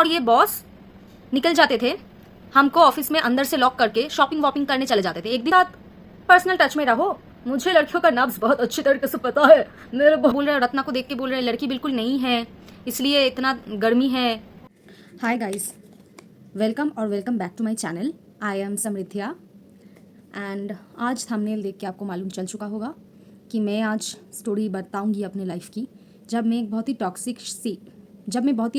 ये बॉस निकल जाते थे, हमको ऑफिस में अंदर से लॉक करके शॉपिंग वॉपिंग करने चले जाते थे। एक दिन साथ पर्सनल टच में रहो, मुझे लड़कियों का नब्ज बहुत अच्छी तरीके से पता है। मेरे बोल रहे रत्ना को देख के बोल रहे लड़की बिल्कुल नहीं है, इसलिए इतना गर्मी है। हाय गाइस, वेलकम और welcome back to my channel. I am Samriddhiya and आज थंबनेल देख के आपको मालूम चल चुका होगा कि मैं आज स्टोरी बताऊंगी अपने लाइफ की, जब मैं एक बहुत ही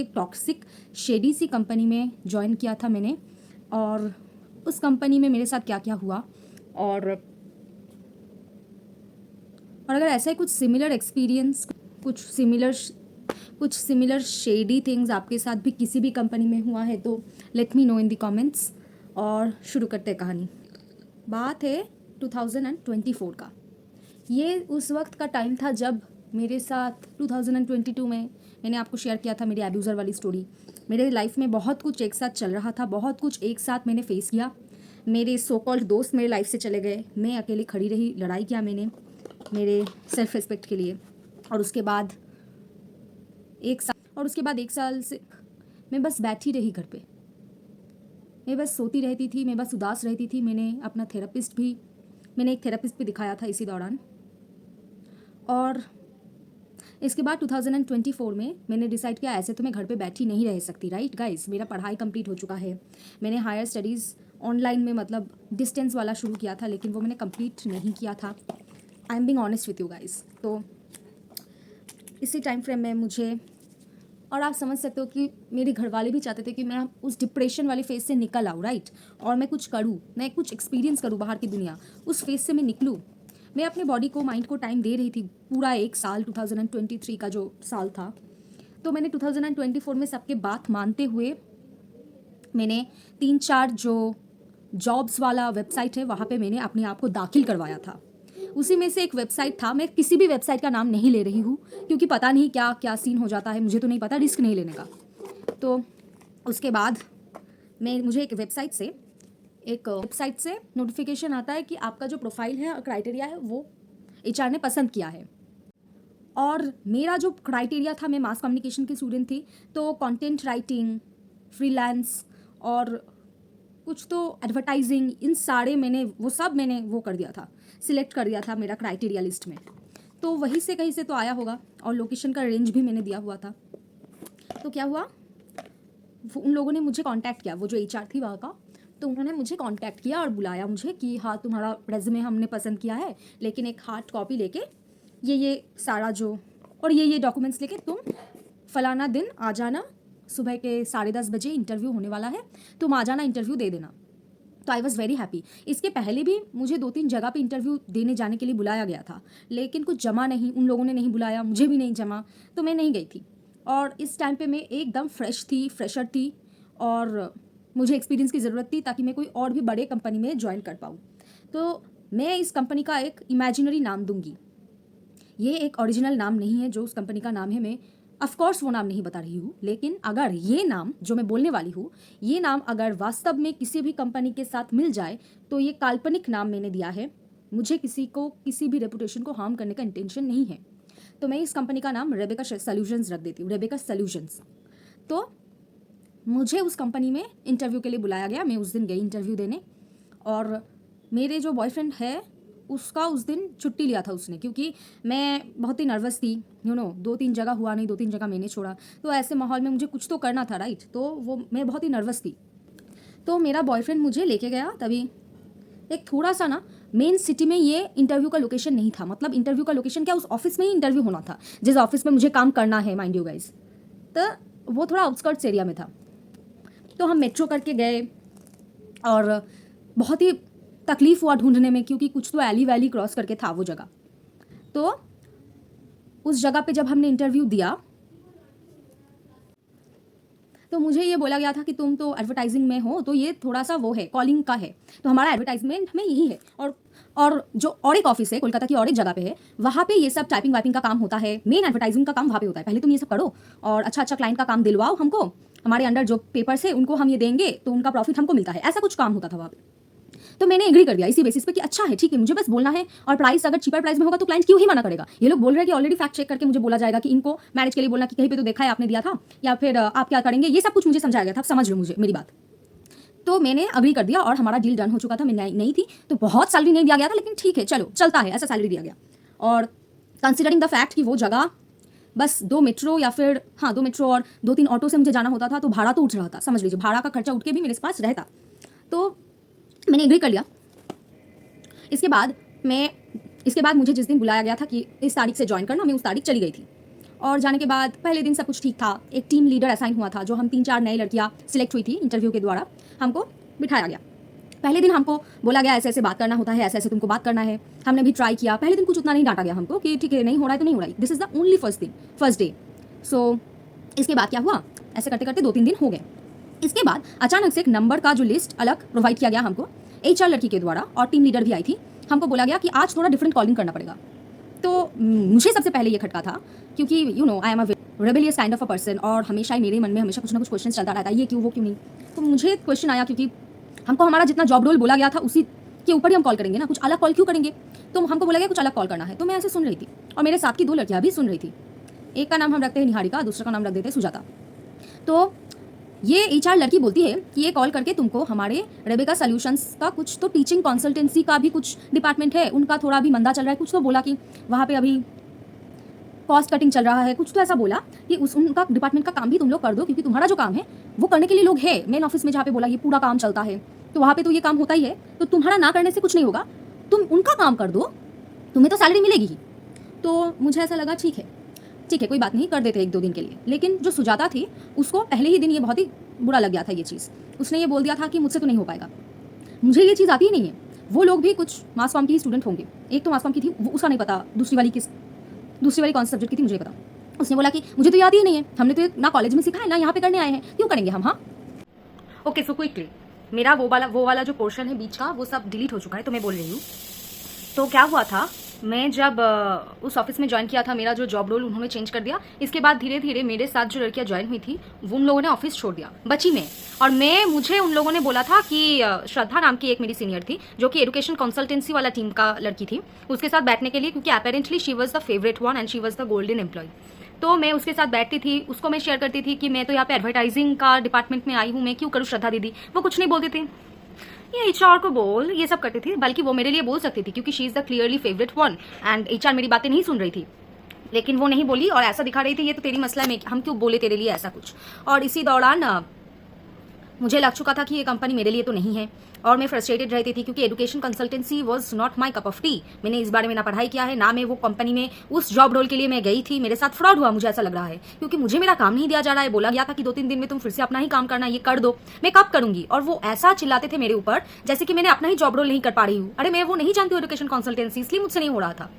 टॉक्सिक शेडी सी कंपनी में ज्वाइन किया था मैंने, और उस कंपनी में मेरे साथ क्या क्या हुआ, और अगर ऐसा ही कुछ सिमिलर एक्सपीरियंस, कुछ सिमिलर शेडी थिंग्स आपके साथ भी किसी भी कंपनी में हुआ है तो let me know in the comments. और शुरू करते हैं कहानी। बात है 2024 का। ये उस वक्त का टाइम था जब मेरे साथ 2022 में मैंने आपको शेयर किया था मेरी एब्यूज़र वाली स्टोरी। मेरे लाइफ में बहुत कुछ एक साथ चल रहा था, बहुत कुछ एक साथ मैंने फेस किया। मेरे सो कॉल्ड दोस्त मेरे लाइफ से चले गए, मैं अकेली खड़ी रही, लड़ाई किया मैंने मेरे सेल्फ रिस्पेक्ट के लिए। और उसके बाद एक साल से मैं बस बैठी रही घर पे, मैं बस सोती रहती थी, मैं बस उदास रहती थी। मैंने एक थेरेपिस्ट भी दिखाया था इसी दौरान। और इसके बाद 2024 में मैंने डिसाइड किया ऐसे तो मैं घर पे बैठी नहीं रह सकती, राइट गाइस। मेरा पढ़ाई कंप्लीट हो चुका है, मैंने हायर स्टडीज़ ऑनलाइन में मतलब डिस्टेंस वाला शुरू किया था, लेकिन वो मैंने कंप्लीट नहीं किया था। I am being honest with you guys. तो इसी टाइम फ्रेम में मुझे, और आप समझ सकते हो कि मेरे घर वाले भी चाहते थे कि मैं उस डिप्रेशन वाले फेज से निकल आऊँ, राइट, और मैं कुछ करूँ, मैं कुछ एक्सपीरियंस करूँ बाहर की दुनिया, उस फेज से मैं निकलूँ। मैं अपने बॉडी को, माइंड को टाइम दे रही थी पूरा एक साल, 2023 का जो साल था। तो मैंने 2024 में सबके बात मानते हुए मैंने 3-4 जो जॉब्स वाला वेबसाइट है वहाँ पे मैंने अपने आप को दाखिल करवाया था। उसी में से एक वेबसाइट था, मैं किसी भी वेबसाइट का नाम नहीं ले रही हूँ क्योंकि पता नहीं क्या क्या सीन हो जाता है, मुझे तो नहीं पता, रिस्क नहीं लेने का। तो उसके बाद मुझे एक वेबसाइट से नोटिफिकेशन आता है कि आपका जो प्रोफाइल है और क्राइटेरिया है वो एचआर ने पसंद किया है। और मेरा जो क्राइटेरिया था, मैं मास कम्युनिकेशन की स्टूडेंट थी, तो कंटेंट राइटिंग, फ्रीलांस और कुछ तो एडवर्टाइजिंग, इन सारे मैंने वो कर दिया था, सिलेक्ट कर दिया था मेरा क्राइटेरिया लिस्ट में। तो वहीं से कहीं से तो आया होगा, और लोकेशन का रेंज भी मैंने दिया हुआ था। तो क्या हुआ, उन लोगों ने मुझे कांटेक्ट किया, वो जो एचआर थी वहाँ का, तो उन्होंने मुझे कांटेक्ट किया और बुलाया मुझे कि हाँ तुम्हारा रेज्यूमे हमने पसंद किया है, लेकिन एक हार्ड कॉपी लेके ये सारा जो और ये डॉक्यूमेंट्स लेके तुम फलाना दिन आ जाना, सुबह के 10:30 बजे इंटरव्यू होने वाला है, तुम आ जाना, इंटरव्यू दे देना। तो आई वॉज़ वेरी हैप्पी। इसके पहले भी मुझे 2-3 जगह पे इंटरव्यू देने जाने के लिए बुलाया गया था, लेकिन कुछ जमा नहीं, उन लोगों ने नहीं बुलाया, मुझे भी नहीं जमा, तो मैं नहीं गई थी। और इस टाइम पे मैं एकदम फ्रेशर थी और मुझे एक्सपीरियंस की ज़रूरत थी ताकि मैं कोई और भी बड़े कंपनी में ज्वाइन कर पाऊँ। तो मैं इस कंपनी का एक इमेजिनरी नाम दूंगी, ये एक ओरिजिनल नाम नहीं है जो उस कंपनी का नाम है। मैं ऑफकोर्स वो नाम नहीं बता रही हूँ, लेकिन अगर ये नाम जो मैं बोलने वाली हूँ, ये नाम अगर वास्तव में किसी भी कंपनी के साथ मिल जाए तो ये काल्पनिक नाम मैंने दिया है। मुझे किसी भी रेपुटेशन को हार्म करने का इंटेंशन नहीं है। तो मैं इस कंपनी का नाम रेबेका सॉल्यूशंस रख देती हूँ, रेबेका सॉल्यूशंस। तो मुझे उस कंपनी में इंटरव्यू के लिए बुलाया गया। मैं उस दिन गई इंटरव्यू देने, और मेरे जो बॉयफ्रेंड है उसका उस दिन छुट्टी लिया था उसने, क्योंकि मैं बहुत ही नर्वस थी, 2-3 जगह हुआ नहीं, 2-3 जगह मैंने छोड़ा, तो ऐसे माहौल में मुझे कुछ तो करना था, राइट। तो मैं बहुत ही नर्वस थी। तो मेरा बॉयफ्रेंड मुझे लेके गया तभी एक थोड़ा सा ना मेन सिटी में, ये इंटरव्यू का लोकेशन नहीं था, मतलब इंटरव्यू का लोकेशन क्या, उस ऑफिस में ही इंटरव्यू होना था जिस ऑफिस में मुझे काम करना है, माइंड यू गाइस। तो वो थोड़ा आउटस्कर्ट्स एरिया में था। तो हम मेट्रो करके गए और बहुत ही तकलीफ हुआ ढूंढने में, क्योंकि कुछ तो एली वैली क्रॉस करके था वो जगह। तो उस जगह पे जब हमने इंटरव्यू दिया तो मुझे ये बोला गया था कि तुम तो एडवर्टाइजिंग में हो, तो ये थोड़ा सा वो है, कॉलिंग का है, तो हमारा एडवर्टाइजमेंट में यही है। और जो और एक ऑफिस है कोलकाता की, और एक जगह पे है, वहाँ पे ये सब टाइपिंग वाइपिंग का काम होता है, मेन एडवर्टाइजिंग का काम वहाँ पे होता है। पहले तुम ये सब करो और अच्छा क्लाइंट का काम दिलवाओ हमको, हमारे अंडर जो पेपर्स है उनको हम ये देंगे तो उनका प्रॉफिट हमको मिलता है, ऐसा कुछ काम होता था वहाँ पे। तो मैंने एग्री कर दिया इसी बेसिस पे कि अच्छा है, ठीक है, मुझे बस बोलना है, और प्राइस अगर चीपर प्राइस में होगा तो क्लाइंट क्यों ही मना करेगा। ये लोग बोल रहे हैं कि ऑलरेडी फैक्ट चेक करके मुझे बोला जाएगा कि इनको मैरिज के लिए बोलना कि कहीं पे तो देखा है आपने दिया था, या फिर आप क्या करेंगे, ये सब कुछ मुझे समझाया गया था। समझ लो मुझे मेरी बात। तो मैंने अग्री कर दिया और हमारा डील डन हो चुका था। मैं नहीं थी तो बहुत सैलरी नहीं दिया गया था, लेकिन ठीक है चलो चलता है, ऐसा सैलरी दिया गया। और कंसिडरिंग द फैक्ट कि वो जगह बस 2 मेट्रो या फिर 2 मेट्रो और 2-3 ऑटो से मुझे जाना होता था, तो भाड़ा तो उठ रहा था। समझ लीजिए भाड़ा का खर्चा उठ के भी मेरे पास रहता। तो मैंने एग्री कर लिया। इसके बाद मुझे जिस दिन बुलाया गया था कि इस तारीख से ज्वाइन करना, मैं उस तारीख चली गई थी। और जाने के बाद पहले दिन सब कुछ ठीक था। एक टीम लीडर असाइन हुआ था, जो हम 3-4 नई लड़कियाँ सिलेक्ट हुई थी इंटरव्यू के द्वारा, हमको बिठाया गया। पहले दिन हमको बोला गया ऐसे ऐसे बात करना होता है, ऐसे ऐसे तुमको बात करना है। हमने भी ट्राई किया। पहले दिन कुछ उतना नहीं डांटा गया हमको कि ठीक है नहीं हो रहा है तो नहीं हो रहा है, this is the only first day. So इसके बाद क्या हुआ, ऐसे करते करते 2-3 दिन हो गए। इसके बाद अचानक से एक नंबर का जो लिस्ट अलग प्रोवाइड किया गया हमको HR लड़की के द्वारा, और टीम लीडर भी आई थी। हमको बोला गया कि आज थोड़ा डिफरेंट कॉलिंग करना पड़ेगा। तो मुझे सबसे पहले ये खटका था, क्योंकि I am a rebellious kind of a person, और हमेशा ही मेरे मन में हमेशा कुछ ना कुछ क्वेश्चन चलता रहता है, ये क्यों वो क्यों नहीं। तो मुझे क्वेश्चन आया, क्योंकि हमको हमारा जितना जॉब रोल बोला गया था उसी के ऊपर ही हम कॉल करेंगे ना, कुछ अलग कॉल क्यों करेंगे। तो हमको बोला गया कुछ अलग कॉल करना है। तो मैं ऐसे सुन रही थी, और मेरे साथ की 2 लड़कियां भी सुन रही थी। एक का नाम हम रखते हैं निहारिका, दूसरा का नाम रख देते हैं सुजाता। तो ये HR लड़की बोलती है कि ये कॉल करके तुमको हमारे रेबेका सॉल्यूशंस का कुछ तो टीचिंग कंसल्टेंसी का भी कुछ डिपार्टमेंट है, उनका थोड़ा भी मंदा चल रहा है। कुछ तो बोला कि वहाँ पे अभी कॉस्ट कटिंग चल रहा है, कुछ तो ऐसा बोला कि उनका डिपार्टमेंट का काम भी तुम लोग कर दो, क्योंकि तुम्हारा जो काम है वो करने के लिए लोग है। मेन ऑफिस में जहाँ पे बोला ये पूरा काम चलता है, तो वहाँ पे तो ये काम होता ही है, तो तुम्हारा ना करने से कुछ नहीं होगा, तुम उनका काम कर दो, तुम्हें तो सैलरी मिलेगी ही। तो मुझे ऐसा लगा ठीक है कोई बात नहीं, कर देते 1-2 दिन के लिए। लेकिन जो सुजाता थी उसको पहले ही दिन ये बहुत ही बुरा लग गया था ये चीज़। उसने ये बोल दिया था कि मुझसे तो नहीं हो पाएगा, मुझे ये चीज़ आती ही नहीं है। वो लोग भी कुछ मास कॉम की ही स्टूडेंट होंगे, एक तो मास कॉम की थी, वो उसका नहीं पता, दूसरी वाली कौन सा सब्जेक्ट की थी मुझे पता। उसने बोला कि मुझे तो याद ही नहीं है, हमने तो ना कॉलेज में सीखा है ना यहाँ पे करने आए हैं, क्यों करेंगे हम। ओके सो क्विकली, मेरा वो वाला जो पोर्शन है बीच का वो सब डिलीट हो चुका है, तो मैं बोल रही हूँ। तो क्या हुआ था, मैं जब उस ऑफिस में ज्वाइन किया था, मेरा जो जॉब रोल उन्होंने चेंज कर दिया। इसके बाद धीरे धीरे मेरे साथ जो लड़कियां ज्वाइन हुई थी वो उन लोगों ने ऑफिस छोड़ दिया, बची मैं। और मुझे उन लोगों ने बोला था कि श्रद्धा नाम की एक मेरी सीनियर थी, जो कि एजुकेशन कंसल्टेंसी वाला टीम का लड़की थी, उसके साथ बैठने के लिए, क्योंकि apparently she was the favourite one and she was the golden employee. तो मैं उसके साथ बैठती थी, उसको मैं शेयर करती थी कि मैं तो यहाँ पे एडवर्टाइजिंग का डिपार्टमेंट में आई हूँ, मैं क्यों करूँ श्रद्धा दीदी। वो कुछ नहीं बोलती थी, ये HR को बोल, ये सब करती थी। बल्कि वो मेरे लिए बोल सकती थी, क्योंकि she is the clearly favourite one, and HR मेरी बातें नहीं सुन रही थी, लेकिन वो नहीं बोली और ऐसा दिखा रही थी ये तो तेरी मसला है, हम क्यों बोले तेरे लिए, ऐसा कुछ। और इसी दौरान मुझे लग चुका था कि ये कंपनी मेरे लिए तो नहीं है, और मैं फ्रस्ट्रेटेड रहती थी, क्योंकि education consultancy was not my cup of T. मैंने इस बारे में ना पढ़ाई किया है, ना मैं वो कंपनी में उस जॉब रोल के लिए मैं गई थी। मेरे साथ फ्रॉड हुआ, मुझे ऐसा लग रहा है, क्योंकि मुझे मेरा काम नहीं दिया जा रहा है। बोला गया था कि 2-3 दिन में तुम फिर से अपना ही काम करना, ये कर दो। मैं कब करूंगी? और वो ऐसा चिल्लाते थे मेरे ऊपर जैसे कि मैंने अपना ही जॉब रोल नहीं कर पा रही हूँ। अरे मैं वो नहीं जानती हूँ एजुकेशन कंसल्टेंसी, इसलिए मुझसे नहीं हो रहा था।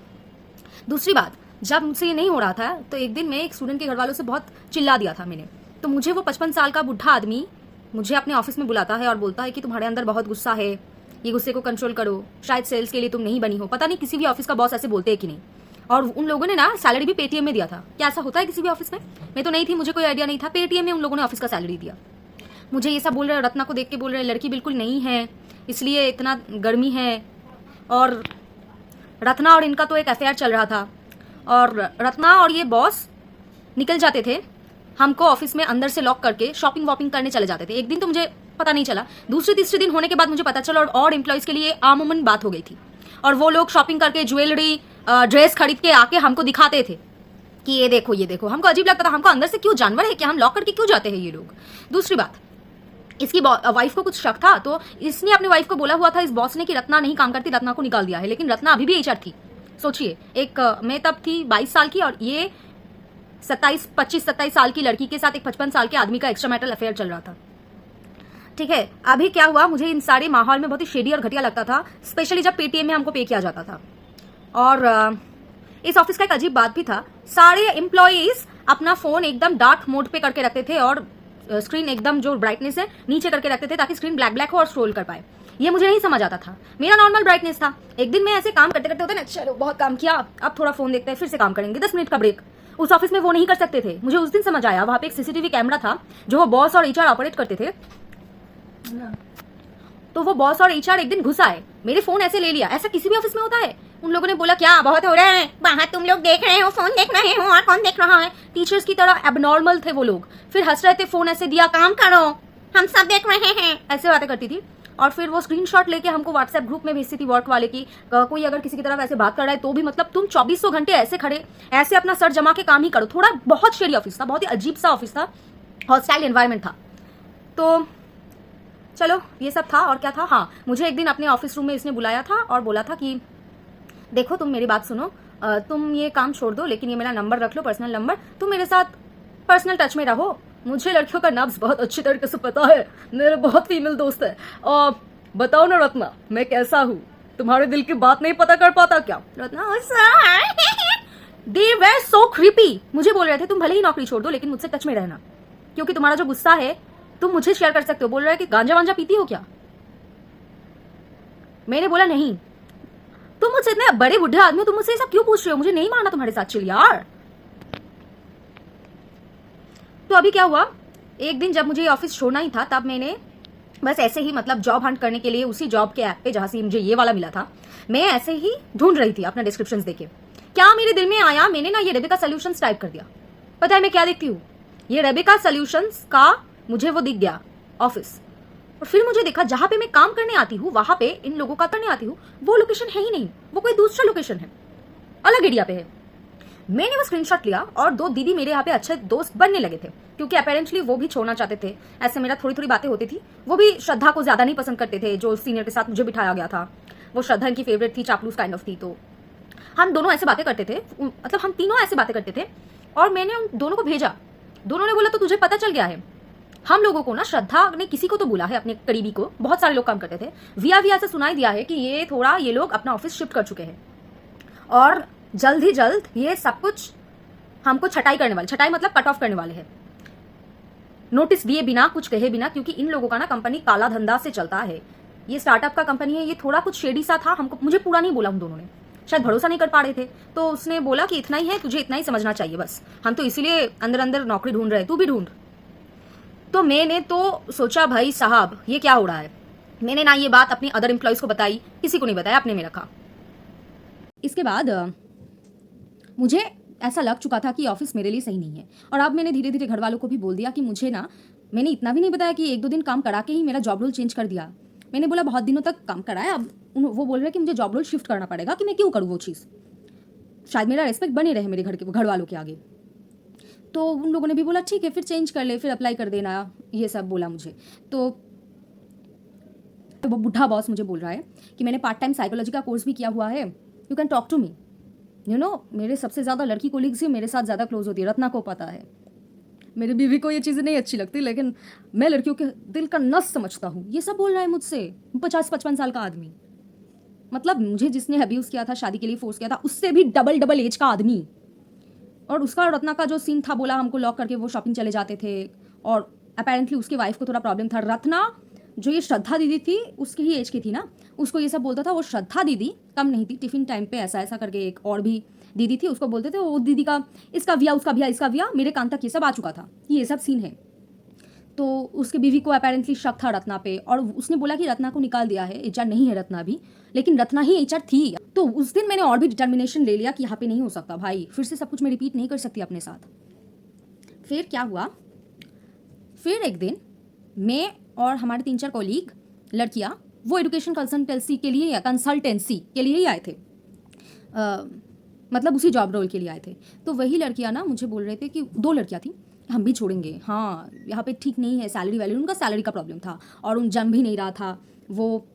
दूसरी बात, जब मुझसे ये नहीं हो रहा था तो एक दिन मैं एक स्टूडेंट के घर वालों से बहुत चिल्ला दिया था मैंने। तो मुझे वो 55 साल का बुढ़ा आदमी मुझे अपने ऑफिस में बुलाता है और बोलता है कि तुम्हारे अंदर बहुत गुस्सा है, ये गुस्से को कंट्रोल करो, शायद सेल्स के लिए तुम नहीं बनी हो। पता नहीं किसी भी ऑफिस का बॉस ऐसे बोलते हैं कि नहीं। और उन लोगों ने ना सैलरी भी पेटीएम में दिया था। क्या ऐसा होता है किसी भी ऑफिस में? मैं तो नहीं थी, मुझे कोई आइडिया नहीं था। पेटीएम में उन लोगों ने ऑफिस का सैलरी दिया। मुझे ये सब बोल रहे, रत्ना को देख के बोल रहे लड़की बिल्कुल नहीं है, इसलिए इतना गर्मी है। और रत्ना और इनका तो एक अफेयर चल रहा था, और रत्ना और ये बॉस निकल जाते थे हमको ऑफिस में अंदर से लॉक करके शॉपिंग वॉपिंग करने चले जाते थे। एक दिन तो मुझे पता नहीं चला, दूसरे तीसरे दिन होने के बाद मुझे पता चला, और एम्प्लॉयज के लिए आमूमन बात हो गई थी। और वो लोग शॉपिंग करके ज्वेलरी ड्रेस खरीद के आके हमको दिखाते थे कि ये देखो ये देखो। हमको अजीब लगता था, हमको अंदर से क्यों जानवर है कि हम लॉक करके क्यों जाते हैं ये लोग। दूसरी बात, इसकी वाइफ को कुछ शक था, तो इसने अपनी वाइफ को बोला हुआ था इस बॉस ने कि रत्ना नहीं काम करती, रत्ना को निकाल दिया है। लेकिन रत्ना अभी भी HR थी। सोचिए, एक मैं तब थी 22 साल की, और ये 25-27 साल की लड़की के साथ एक 55 साल के आदमी का एक्स्ट्रा मैरिटल अफेयर चल रहा था। ठीक है, अभी क्या हुआ, मुझे इन सारे माहौल में बहुत ही शेडी और घटिया लगता था, स्पेशली जब पेटीएम में हमको पे किया जाता था। और इस ऑफिस का एक अजीब बात भी था, सारे एम्प्लॉयज अपना फोन एकदम डार्क मोड पे करके रखते थे, और स्क्रीन एकदम जो ब्राइटनेस है नीचे करके रखते थे, ताकि स्क्रीन ब्लैक ब्लैक हो और स्क्रॉल कर पाए। ये मुझे नहीं समझ आता था, मेरा नॉर्मल ब्राइटनेस था। एक दिन मैं ऐसे काम करते करते होता ना, चलो बहुत काम किया, अब थोड़ा फोन देखते हैं, फिर से काम करेंगे, 10 मिनट का ब्रेक। उस ऑफिस में वो नहीं कर सकते थे। मुझे उस दिन समझ आया, वहां पे एक CCTV कैमरा था जो वो बॉस और HR ऑपरेट करते थे, तो वो बॉस और एचआर एक दिन घुस आए, मेरे फोन ऐसे ले लिया। ऐसा किसी भी ऑफिस में होता है? उन लोगों ने बोला क्या बहुत हो रहा है बाहर, तुम लोग देख रहे हो, फोन देख रहे हो, और कौन देख रहा है? टीचर्स की तरह एबनॉर्मल थे वो लोग। फिर हंस रहे थे, फोन ऐसे दिया, काम करो, हम सब देख रहे हैं, ऐसे बातें करती थी। और फिर वो स्क्रीनशॉट लेके हमको व्हाट्सएप ग्रुप में भेजती थी वर्क वाले की, कोई अगर किसी की तरफ ऐसे बात कर रहा है तो भी मतलब तुम 2400 घंटे ऐसे खड़े, ऐसे अपना सर जमा के काम ही करो। थोड़ा बहुत शेडी ऑफिस था, बहुत ही अजीब सा ऑफिस था, हॉस्टाइल एनवायरमेंट था। तो चलो ये सब था। और क्या था, हाँ, मुझे एक दिन अपने ऑफिस रूम में इसने बुलाया था और बोला था कि देखो तुम मेरी बात सुनो, तुम ये काम छोड़ दो, लेकिन ये मेरा नंबर रख लो, पर्सनल नंबर, तुम मेरे साथ पर्सनल टच में रहो। मुझे लड़कियों का नब्ज बहुत अच्छी तरीके से पता है, मेरे बहुत फीमेल दोस्त है। और बताओ ना रत्ना, मैं कैसा हूँ, तुम्हारे दिल की बात नहीं पता कर पाता क्या? रत्ना दे वर सो क्रीपी। मुझे बोल रहे थे तुम भले ही नौकरी छोड़ दो लेकिन मुझसे टच में रहना, क्योंकि तुम्हारा जो गुस्सा है तुम मुझे शेयर कर सकते हो। बोल रहा है कि गांजा वांजा पीती हो क्या? मैंने बोला नहीं। तुम मुझसे इतने बड़े बुढ़े आदमी हो, तुम मुझसे ये सब क्यों पूछ रहे हो? मुझे नहीं मारना तुम्हारे साथ, चिल यार। तो अभी क्या हुआ, एक दिन जब मुझे ऑफिस छोड़ना ही था तब मैंने बस ऐसे ही मतलब जॉब हंट करने के लिए उसी जॉब के ऐप पे जहां से मुझे ये वाला मिला था, मैं ऐसे ही ढूंढ रही थी अपना डिस्क्रिप्शंस देके। क्या मेरे दिल में आया, मैंने ना ये रेबिका सॉल्यूशंस टाइप कर दिया। पता है मैं क्या देखती हूँ, ये रेबिका सॉल्यूशंस का मुझे वो दिख गया ऑफिस। और फिर मुझे देखा जहां पे मैं काम करने आती हूँ, वहां पे इन लोगों का करने आती हूँ, वो लोकेशन है ही नहीं, वो कोई दूसरा लोकेशन है, अलग एरिया पे है। मैंने वो स्क्रीनशॉट लिया और दो दीदी मेरे यहाँ पे अच्छे दोस्त बनने लगे थे, क्योंकि अपेरेंटली वो भी छोड़ना चाहते थे। ऐसे मेरा थोड़ी थोड़ी बातें होती थी। वो भी श्रद्धा को ज्यादा नहीं पसंद करते थे, जो सीनियर के साथ मुझे बिठाया गया था। वो श्रद्धा इनकी फेवरेट थी, चापलूस काइंड ऑफ थी। तो हम दोनों ऐसे बातें करते थे, मतलब हम तीनों ऐसे बातें करते थे। और मैंने उन दोनों को भेजा, दोनों ने बोला तो तुझे पता चल गया है। हम लोगों को ना श्रद्धा ने किसी को तो बोला है, अपने करीबी को, बहुत सारे लोग काम करते थे, विया से सुनाई दिया है कि ये लोग अपना ऑफिस शिफ्ट कर चुके हैं और जल्द ही जल्द ये सब कुछ हमको छटाई करने वाले, छटाई मतलब कट ऑफ करने वाले हैं, नोटिस दिए बिना, कुछ कहे बिना। क्योंकि इन लोगों का ना कंपनी काला धंधा से चलता है, ये स्टार्टअप का कंपनी है, ये थोड़ा कुछ शेडी सा था। मुझे पूरा नहीं बोला उन दोनों ने, शायद भरोसा नहीं कर पा रहे थे। तो उसने बोला कि इतना ही है, तुझे इतना ही समझना चाहिए बस, हम तो इसीलिए अंदर अंदर नौकरी ढूंढ रहे हैं, तू भी ढूंढ। तो मैंने तो सोचा भाई साहब ये क्या हो रहा है। मैंने ना ये बात अपनी अदर एम्प्लॉयज को बताई, किसी को नहीं बताया, अपने में रखा। इसके बाद मुझे ऐसा लग चुका था कि ऑफिस मेरे लिए सही नहीं है। और अब मैंने धीरे धीरे घर वालों को भी बोल दिया कि मुझे ना, मैंने इतना भी नहीं बताया कि 1-2 दिन काम करा के ही मेरा जॉब रोल चेंज कर दिया। मैंने बोला बहुत दिनों तक काम करा है, अब वो बोल रहे हैं कि मुझे जॉब रोल शिफ्ट करना पड़ेगा, कि मैं क्यों करूँ वो चीज़, शायद मेरा रेस्पेक्ट बने रहे मेरे घर वालों के आगे। तो उन लोगों ने भी बोला ठीक है फिर चेंज कर ले, फिर अप्लाई कर देना, ये सब बोला मुझे। तो वो बुढ़ा बॉस मुझे बोल रहा है कि मैंने पार्ट टाइम साइकोलॉजी का कोर्स भी किया हुआ है, you can talk to me. You know, मेरे सबसे ज़्यादा लड़की कोलीग्स ही मेरे साथ ज़्यादा क्लोज होती है, रत्ना को पता है। मेरी बीवी को ये चीज़ें नहीं अच्छी लगती, लेकिन मैं लड़कियों के दिल का नस समझता हूँ। ये सब बोल रहा है मुझसे, 50-55 साल का आदमी, मतलब मुझे जिसने अब्यूज़ किया था, शादी के लिए फोर्स किया था, उससे भी डबल एज का आदमी। और उसका रत्ना का जो सीन था, बोला हमको लॉक करके वो शॉपिंग चले जाते थे, और अपेरेंटली उसकी वाइफ को थोड़ा प्रॉब्लम था। रत्ना जो ये श्रद्धा दीदी थी उसकी ही एज की थी ना, उसको ये सब बोलता था। वो श्रद्धा दीदी कम नहीं थी, टिफिन टाइम पे ऐसा ऐसा करके एक और भी दीदी थी, उसको बोलते थे वो दीदी का इसका विया, उसका विया, इसका विया। मेरे कान तक ये सब आ चुका था, ये सब सीन है। तो उसके बीवी को अपेरेंटली शक था रत्ना पे, और उसने बोला कि रत्ना को निकाल दिया है, एचआर नहीं है रत्ना भी, लेकिन रत्ना ही एचआर थी। तो उस दिन मैंने और भी डिटर्मिनेशन ले लिया कि यहाँ पे नहीं हो सकता भाई, फिर से सब कुछ मैं रिपीट नहीं कर सकती अपने साथ। फिर क्या हुआ, फिर एक दिन मैं और हमारे 3-4 कॉलीग लड़कियाँ वो एजुकेशन कंसल्टेंसी के लिए ही आए थे, मतलब उसी जॉब रोल के लिए आए थे। तो वही लड़कियाँ ना मुझे बोल रहे थे कि 2 लड़कियाँ थी, हम भी छोड़ेंगे, हाँ यहाँ पे ठीक नहीं है सैलरी वैल्यू, उनका सैलरी का प्रॉब्लम था और उन जम भी नहीं रहा था। वो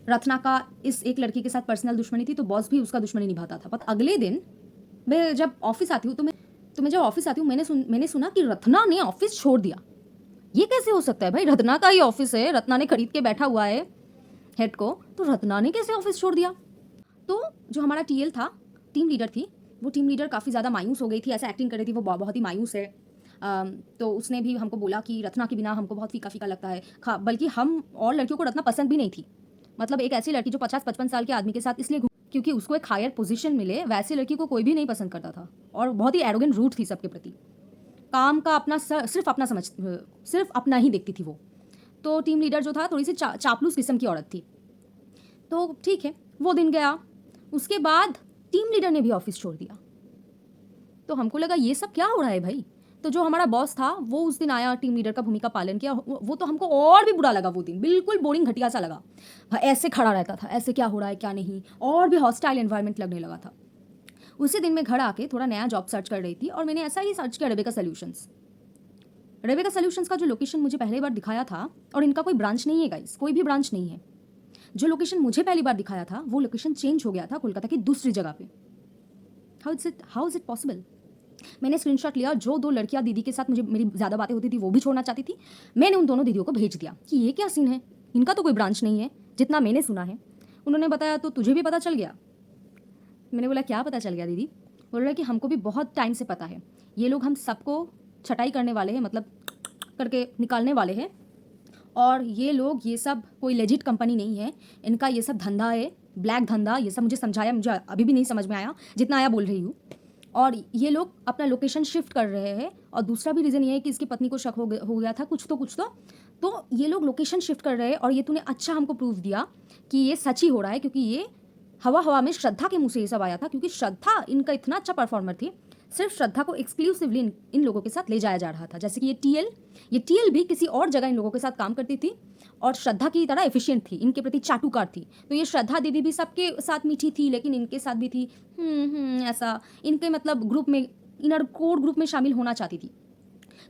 रत्ना का इस एक लड़की के साथ पर्सनल दुश्मनी थी, तो बॉस भी उसका दुश्मनी निभाता था। पर अगले दिन मैं जब ऑफिस आती हूँ मैंने सुना कि रत्ना ने ऑफिस छोड़ दिया। ये कैसे हो सकता है भाई, रत्ना का ही ऑफिस है, रत्ना ने खरीद के बैठा हुआ है हेड को, तो रत्ना ने कैसे ऑफिस छोड़ दिया। तो जो हमारा टीएल था, टीम लीडर थी, वो टीम लीडर काफ़ी ज़्यादा मायूस हो गई थी, ऐसा एक्टिंग कर रही थी, वो बहुत ही मायूस है। तो उसने भी हमको बोला कि रत्ना के बिना हमको बहुत फीका फीका लगता है, बल्कि हम और लड़कियों को रत्ना पसंद भी नहीं थी। मतलब एक ऐसी लड़की जो 50-55 साल के आदमी के साथ इसलिए क्योंकि उसको एक हायर पोजीशन मिले, वैसी लड़की को कोई भी नहीं पसंद करता था, और बहुत ही एरोगेंट रूट थी सबके प्रति, काम का अपना सिर्फ अपना ही देखती थी वो। तो टीम लीडर जो था थोड़ी सी चापलूस किस्म की औरत थी। तो ठीक है, वो दिन गया। उसके बाद टीम लीडर ने भी ऑफिस छोड़ दिया। तो हमको लगा ये सब क्या हो रहा है भाई। तो जो हमारा बॉस था वो उस दिन आया, टीम लीडर का भूमिका पालन किया। वो तो हमको और भी बुरा लगा वो दिन, बिल्कुल बोरिंग घटिया सा लगा। ऐसे खड़ा रहता था, ऐसे क्या हो रहा है क्या नहीं, और भी हॉस्टाइल एनवायरनमेंट लगने लगा था। उसी दिन मैं घर आके थोड़ा नया जॉब सर्च कर रही थी और मैंने ऐसा ही सर्च किया रेबेका सॉल्यूशंस। रेबेका सॉल्यूशंस का जो लोकेशन मुझे पहली बार दिखाया था, और इनका कोई ब्रांच नहीं है गाइस, कोई भी ब्रांच नहीं है। जो लोकेशन मुझे पहली बार दिखाया था वो लोकेशन चेंज हो गया था कोलकाता की दूसरी जगह पे। How is it possible. मैंने स्क्रीनशॉट लिया। जो 2 लड़कियां दीदी के साथ मुझे मेरी ज़्यादा बातें होती थी वो भी छोड़ना चाहती थी। मैंने उन दोनों दीदियों को भेज दिया कि ये क्या सीन है, इनका तो कोई ब्रांच नहीं है जितना मैंने सुना है। उन्होंने बताया तो तुझे भी पता चल गया। मैंने बोला क्या पता चल गया दीदी। बोल रहा है कि हमको भी बहुत टाइम से पता है, ये लोग हम सबको छटाई करने वाले हैं, मतलब करके निकालने वाले हैं। और ये लोग, ये सब कोई लेजिट कंपनी नहीं है, इनका ये सब धंधा है, ब्लैक धंधा। ये सब मुझे समझाया, मुझे अभी भी नहीं समझ में आया, जितना आया बोल रही हूँ। और ये लोग अपना लोकेशन शिफ्ट कर रहे हैं। और दूसरा भी रीज़न ये है कि इसकी पत्नी को शक हो गया था कुछ तो ये लोग लोकेशन शिफ्ट कर रहे हैं। और ये तूने अच्छा हमको प्रूफ दिया कि ये सच ही हो रहा है, क्योंकि ये हवा में श्रद्धा के मुंह से ये सब आया था। क्योंकि श्रद्धा इनका इतना अच्छा परफॉर्मर थी, सिर्फ श्रद्धा को एक्सक्लूसिवली इन लोगों के साथ ले जाया जा रहा था। जैसे कि ये टीएल भी किसी और जगह इन लोगों के साथ काम करती थी और श्रद्धा की तरह एफिशिएंट थी, इनके प्रति चाटुकार थी। तो ये श्रद्धा दीदी भी सबके साथ मीठी थी, लेकिन इनके साथ भी थी ऐसा, इनके मतलब ग्रुप में, इनर कोर ग्रुप में शामिल होना चाहती थी।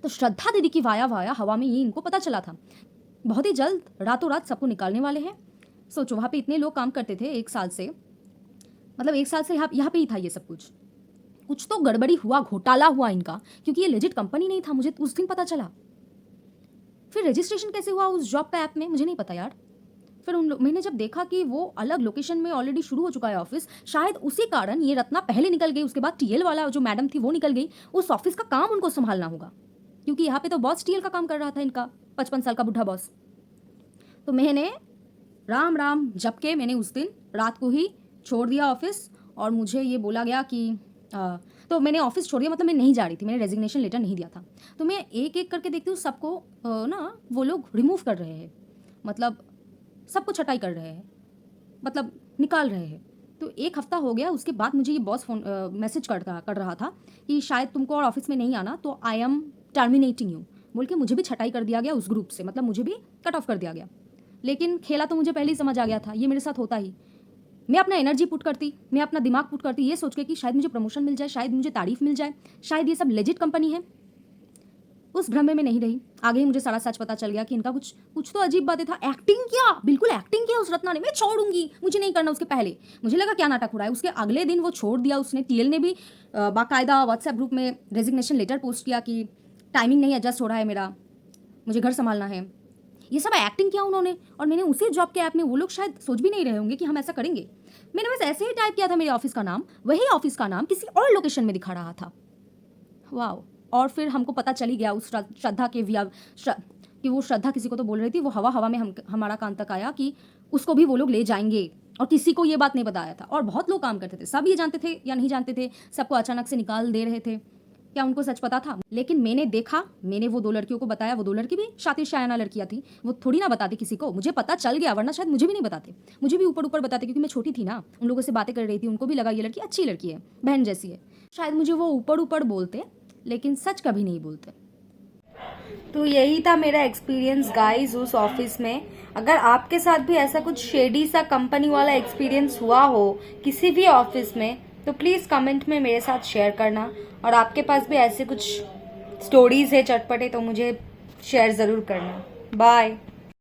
तो श्रद्धा दीदी की वाया हवा में ये इनको पता चला था। बहुत ही जल्द रातों रात सबको निकालने वाले हैं। सोचो, वहाँ पे इतने लोग काम करते थे 1 साल से, मतलब 1 साल से यहाँ पे ही था ये सब कुछ तो गड़बड़ी हुआ, घोटाला हुआ इनका, क्योंकि ये लेजिट कंपनी नहीं था। मुझे उस दिन पता चला। फिर रजिस्ट्रेशन कैसे हुआ उस जॉब का ऐप में, मुझे नहीं पता यार। फिर मैंने जब देखा कि वो अलग लोकेशन में ऑलरेडी शुरू हो चुका है ऑफिस, शायद उसी कारण ये रत्ना पहले निकल गई, उसके बाद टीएल वाला जो मैडम थी वो निकल गई। उस ऑफिस का काम उनको संभालना होगा, क्योंकि यहाँ पे तो बॉस टीएल का काम कर रहा था, इनका 55 साल का बुढ़ा बॉस। तो मैंने राम जप के मैंने उस दिन रात को ही छोड़ दिया ऑफिस। और मुझे ये बोला गया कि तो मैंने ऑफिस छोड़ दिया, मतलब मैं नहीं जा रही थी, मैंने रेजिग्नेशन लेटर नहीं दिया था। तो मैं एक एक करके देखती हूँ सबको ना वो लोग रिमूव कर रहे हैं, मतलब सबको छटाई कर रहे हैं, मतलब निकाल रहे हैं। तो 1 हफ्ता हो गया। उसके बाद मुझे ये बॉस फोन मैसेज कर रहा था कि शायद तुमको और ऑफिस में नहीं आना, तो आई एम टर्मिनेटिंग यू बोल के मुझे भी छटाई कर दिया गया उस ग्रुप से, मतलब मुझे भी कट ऑफ कर दिया गया। लेकिन खेला तो मुझे पहले ही समझ आ गया था, ये मेरे साथ होता ही। मैं अपना एनर्जी पुट करती, मैं अपना दिमाग पुट करती, ये सोच के कि शायद मुझे प्रमोशन मिल जाए, शायद मुझे तारीफ मिल जाए, शायद ये सब लेजिट कंपनी है। उस भ्रम में नहीं रही। आगे ही मुझे सारा सच पता चल गया कि इनका कुछ तो अजीब बातें था। एक्टिंग किया, बिल्कुल एक्टिंग किया उस रत्ना ने, मैं छोड़ूंगी, मुझे नहीं करना। उसके पहले मुझे लगा क्या नाटक हो रहा है। उसके अगले दिन वो छोड़ दिया उसने। टीएल ने भी बाकायदा व्हाट्सएप ग्रुप में रेजिग्नेशन लेटर पोस्ट किया कि टाइमिंग नहीं एडजस्ट हो रहा है मेरा, मुझे घर संभालना है। ये सब एक्टिंग किया उन्होंने। और मैंने उसी जॉब के ऐप में, वो लोग शायद सोच भी नहीं रहे होंगे कि हम ऐसा करेंगे, मैंने बस ऐसे ही टाइप किया था मेरे ऑफिस का नाम, वही ऑफिस का नाम किसी और लोकेशन में दिखा रहा था। वाह। और फिर हमको पता चली गया उस श्रद्धा के कि वो श्रद्धा किसी को तो बोल रही थी। वो हवा में हमारा कान तक आया कि उसको भी वो लोग ले जाएंगे, और किसी को ये बात नहीं बताया था। और बहुत लोग काम करते थे, सब ये जानते थे या नहीं जानते थे, सबको अचानक से निकाल दे रहे थे। क्या उनको सच पता था? लेकिन मैंने देखा, मैंने वो 2 लड़कियों को बताया। वो 2 लड़की भी शातिर शायाना लड़कियां थी, वो थोड़ी ना बताती किसी को। मुझे पता चल गया, वरना शायद मुझे भी नहीं बताते, मुझे भी ऊपर बताते, क्योंकि मैं छोटी थी ना। उन लोगों से बातें कर रही थी, उनको भी लगा ये लड़की अच्छी लड़की है, बहन जैसी है। शायद मुझे वो ऊपर बोलते, लेकिन सच कभी नहीं बोलते। तो यही था मेरा एक्सपीरियंस गाइस उस ऑफिस में। अगर आपके साथ भी ऐसा कुछ शेडी सा कंपनी वाला एक्सपीरियंस हुआ हो किसी भी ऑफिस में, तो प्लीज कमेंट में मेरे साथ शेयर करना। और आपके पास भी ऐसे कुछ स्टोरीज है चटपटे, तो मुझे शेयर जरूर करना। बाय।